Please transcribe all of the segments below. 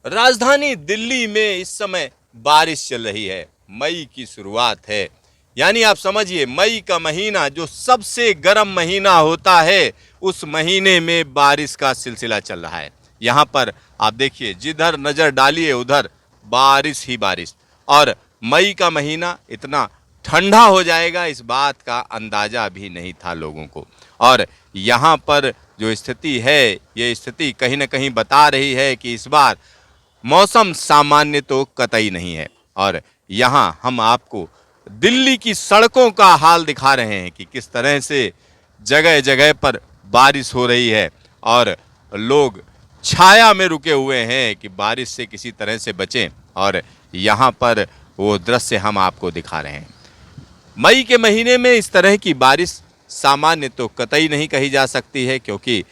राजधानी दिल्ली में इस समय बारिश चल रही है। मई की शुरुआत है, यानी आप समझिए मई का महीना जो सबसे गर्म महीना होता है, उस महीने में बारिश का सिलसिला चल रहा है। यहाँ पर आप देखिए, जिधर नजर डालिए उधर बारिश ही बारिश। और मई का महीना इतना ठंडा हो जाएगा, इस बात का अंदाजा भी नहीं था लोगों को। और यहाँ पर जो स्थिति है, ये स्थिति कहीं ना कहीं बता रही है कि इस बार मौसम सामान्य तो कतई नहीं है। और यहाँ हम आपको दिल्ली की सड़कों का हाल दिखा रहे हैं कि किस तरह से जगह जगह पर बारिश हो रही है और लोग छाया में रुके हुए हैं कि बारिश से किसी तरह से बचें। और यहाँ पर वो दृश्य हम आपको दिखा रहे हैं। मई के महीने में इस तरह की बारिश सामान्य तो कतई नहीं कही जा सकती है, क्योंकि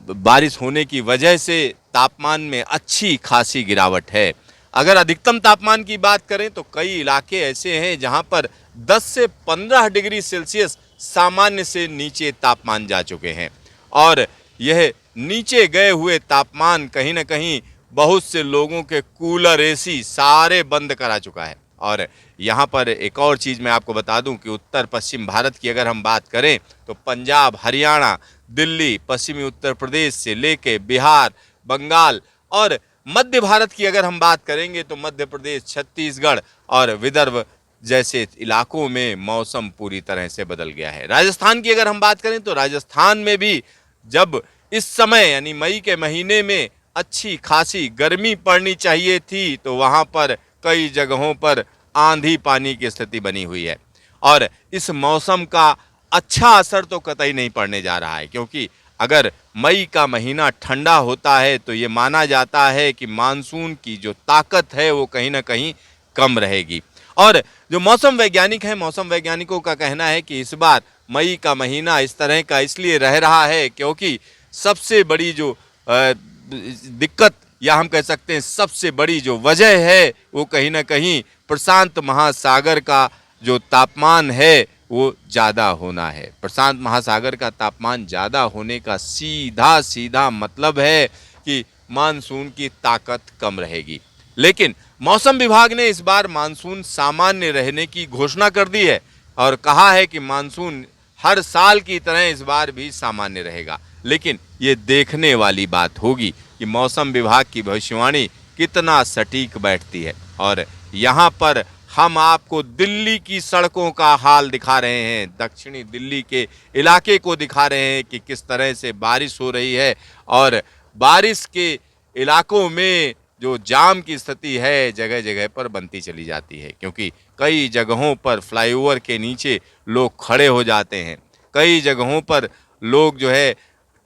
बारिश होने की वजह से तापमान में अच्छी खासी गिरावट है। अगर अधिकतम तापमान की बात करें तो कई इलाके ऐसे हैं जहां पर 10 से 15 डिग्री सेल्सियस सामान्य से नीचे तापमान जा चुके हैं। और यह नीचे गए हुए तापमान कहीं ना कहीं बहुत से लोगों के कूलर, एसी सारे बंद करा चुका है। और यहाँ पर एक और चीज़ मैं आपको बता दूं कि उत्तर पश्चिम भारत की अगर हम बात करें तो पंजाब, हरियाणा, दिल्ली, पश्चिमी उत्तर प्रदेश से लेके बिहार, बंगाल और मध्य भारत की अगर हम बात करेंगे तो मध्य प्रदेश, छत्तीसगढ़ और विदर्भ जैसे इलाकों में मौसम पूरी तरह से बदल गया है। राजस्थान की अगर हम बात करें तो राजस्थान में भी जब इस समय यानी मई के महीने में अच्छी खासी गर्मी पड़नी चाहिए थी, तो वहां पर कई जगहों पर आंधी पानी की स्थिति बनी हुई है। और इस मौसम का अच्छा असर तो कतई नहीं पड़ने जा रहा है, क्योंकि अगर मई का महीना ठंडा होता है तो ये माना जाता है कि मानसून की जो ताकत है वो कहीं ना कहीं कम रहेगी। और जो मौसम वैज्ञानिक हैं, मौसम वैज्ञानिकों का कहना है कि इस बार मई का महीना इस तरह का इसलिए रह रहा है क्योंकि सबसे बड़ी जो दिक्कत या हम कह सकते हैं सबसे बड़ी जो वजह है वो कहीं ना कहीं प्रशांत महासागर का जो तापमान है वो ज़्यादा होना है। प्रशांत महासागर का तापमान ज़्यादा होने का सीधा सीधा मतलब है कि मानसून की ताकत कम रहेगी। लेकिन मौसम विभाग ने इस बार मानसून सामान्य रहने की घोषणा कर दी है और कहा है कि मानसून हर साल की तरह इस बार भी सामान्य रहेगा। लेकिन ये देखने वाली बात होगी कि मौसम विभाग की भविष्यवाणी कितना सटीक बैठती है। और यहाँ पर हम आपको दिल्ली की सड़कों का हाल दिखा रहे हैं, दक्षिणी दिल्ली के इलाके को दिखा रहे हैं कि किस तरह से बारिश हो रही है। और बारिश के इलाकों में जो जाम की स्थिति है जगह जगह पर बनती चली जाती है, क्योंकि कई जगहों पर फ्लाईओवर के नीचे लोग खड़े हो जाते हैं, कई जगहों पर लोग जो है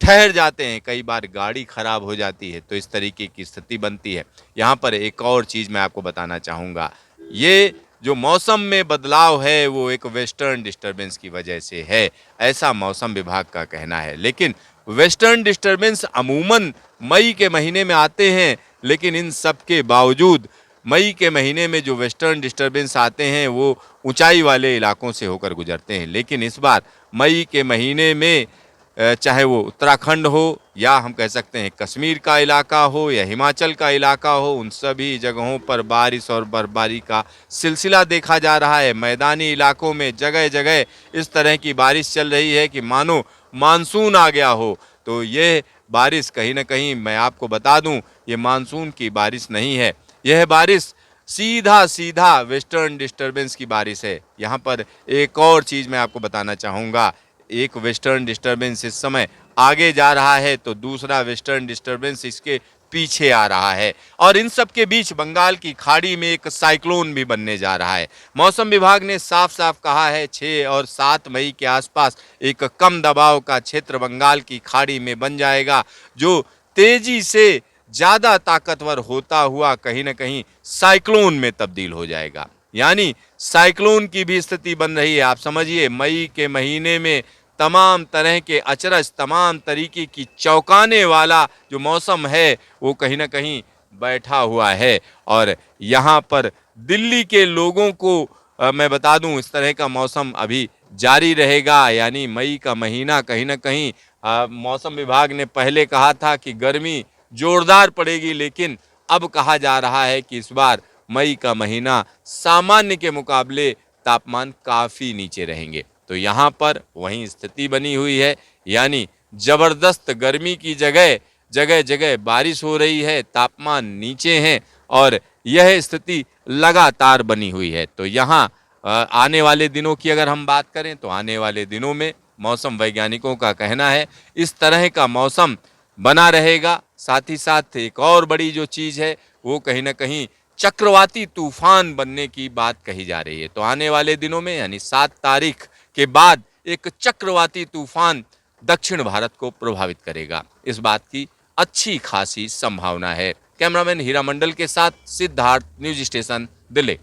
ठहर जाते हैं, कई बार गाड़ी खराब हो जाती है। तो इस तरीके की स्थिति बनती है। यहाँ पर एक और चीज़ मैं आपको बताना चाहूँगा, ये जो मौसम में बदलाव है वो एक वेस्टर्न डिस्टर्बेंस की वजह से है, ऐसा मौसम विभाग का कहना है। लेकिन वेस्टर्न डिस्टर्बेंस अमूमन मई के महीने में आते हैं, लेकिन इन सब के बावजूद मई के महीने में जो वेस्टर्न डिस्टर्बेंस आते हैं वो ऊंचाई वाले इलाकों से होकर गुजरते हैं। लेकिन इस बार मई के महीने में चाहे वो उत्तराखंड हो या हम कह सकते हैं कश्मीर का इलाका हो या हिमाचल का इलाका हो, उन सभी जगहों पर बारिश और बर्फबारी का सिलसिला देखा जा रहा है। मैदानी इलाकों में जगह जगह इस तरह की बारिश चल रही है कि मानो मानसून आ गया हो। तो ये बारिश कहीं ना कहीं मैं आपको बता दूं, ये मानसून की बारिश नहीं है, यह बारिश सीधा सीधा वेस्टर्न डिस्टर्बेंस की बारिश है। यहाँ पर एक और चीज़ मैं आपको बताना चाहूँगा, एक वेस्टर्न डिस्टर्बेंस इस समय आगे जा रहा है तो दूसरा वेस्टर्न डिस्टर्बेंस इसके पीछे आ रहा है। और इन सब के बीच बंगाल की खाड़ी में एक साइक्लोन भी बनने जा रहा है। मौसम विभाग ने साफ साफ कहा है 6 और 7 मई के आसपास एक कम दबाव का क्षेत्र बंगाल की खाड़ी में बन जाएगा, जो तेजी से ज़्यादा ताकतवर होता हुआ कहीं ना कहीं साइक्लोन में तब्दील हो जाएगा। यानी साइक्लोन की भी स्थिति बन रही है। आप समझिए मई के महीने में तमाम तरह के अचरज, तमाम तरीके की चौंकाने वाला जो मौसम है वो कहीं ना कहीं बैठा हुआ है। और यहाँ पर दिल्ली के लोगों को मैं बता दूं इस तरह का मौसम अभी जारी रहेगा। यानी मई का महीना कहीं ना कहीं मौसम विभाग ने पहले कहा था कि गर्मी जोरदार पड़ेगी, लेकिन अब कहा जा रहा है कि इस बार मई का महीना सामान्य के मुकाबले तापमान काफ़ी नीचे रहेंगे। तो यहाँ पर वही स्थिति बनी हुई है, यानी जबरदस्त गर्मी की जगह जगह जगह बारिश हो रही है, तापमान नीचे हैं और यह स्थिति लगातार बनी हुई है। तो यहाँ आने वाले दिनों की अगर हम बात करें तो आने वाले दिनों में मौसम वैज्ञानिकों का कहना है इस तरह का मौसम बना रहेगा। साथ ही साथ एक और बड़ी जो चीज़ है वो कहीं ना कहीं चक्रवाती तूफान बनने की बात कही जा रही है। तो आने वाले दिनों में यानी 7 तारीख के बाद एक चक्रवाती तूफान दक्षिण भारत को प्रभावित करेगा, इस बात की अच्छी खासी संभावना है। कैमरामैन हीरा मंडल के साथ सिद्धार्थ, न्यूज स्टेशन, दिल्ली।